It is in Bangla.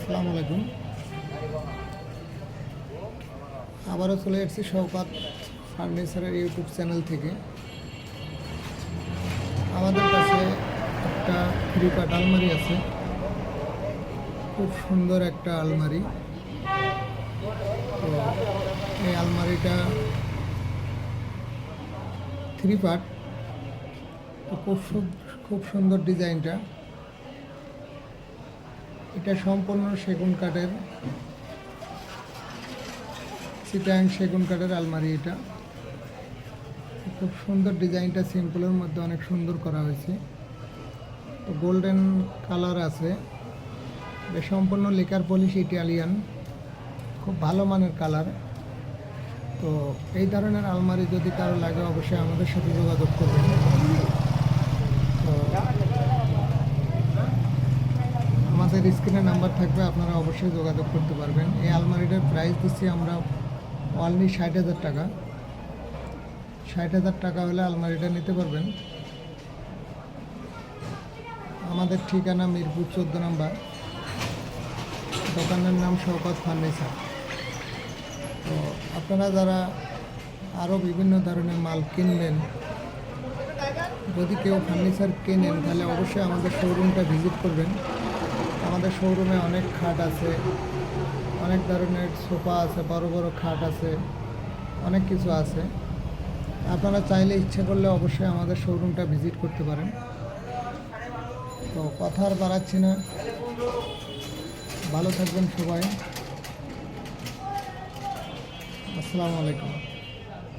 আসসালামু আলাইকুম। আবারও চলে এসেছি শওকত ফার্নিচারের ইউটিউব চ্যানেল থেকে। আমাদের কাছে একটা থ্রি পার্ট আলমারি আছে, খুব সুন্দর একটা আলমারি। তো এই আলমারিটা থ্রি পার্ট, তো খুব সুন্দর ডিজাইনটা। এটা সম্পূর্ণ সেগুন কাঠের, চিটাং সেগুন কাঠের আলমারি। এটা খুব সুন্দর ডিজাইনটা, সিম্পলের মধ্যে অনেক সুন্দর করা হয়েছে। তো গোল্ডেন কালার আছে, এটা সম্পূর্ণ লেকার পলিশ ইটালিয়ান, খুব ভালো মানের কালার। তো এই ধরনের আলমারি যদি কারো লাগে অবশ্যই আমাদের সাথে যোগাযোগ করবেন। তো আমাদের স্ক্রিনে নাম্বার থাকবে, আপনারা অবশ্যই যোগাযোগ করতে পারবেন। এই আলমারিটার প্রাইস দিচ্ছি আমরা অনলি 60,000 টাকা। 60,000 টাকা হলে আলমারিটা নিতে পারবেন। আমাদের ঠিকানা মিরপুর 14 নম্বর, দোকানের নাম শওকত ফার্নিচার। তো আপনারা যারা আরও বিভিন্ন ধরনের মাল কিনবেন, যদি কেউ ফার্নিচার কেনেন তাহলে অবশ্যই আমাদের শোরুমটা ভিজিট করবেন। আমাদের শোরুমে অনেক খাট আছে, অনেক ধরনের সোফা আছে, বড় বড় খাট আছে, অনেক কিছু আছে। আপনারা চাইলে ইচ্ছে করলে অবশ্যই আমাদের শোরুমটা ভিজিট করতে পারেন। তো কথা আর বাড়াচ্ছি না, ভালো থাকবেন সবাই। আসসালামু আলাইকুম।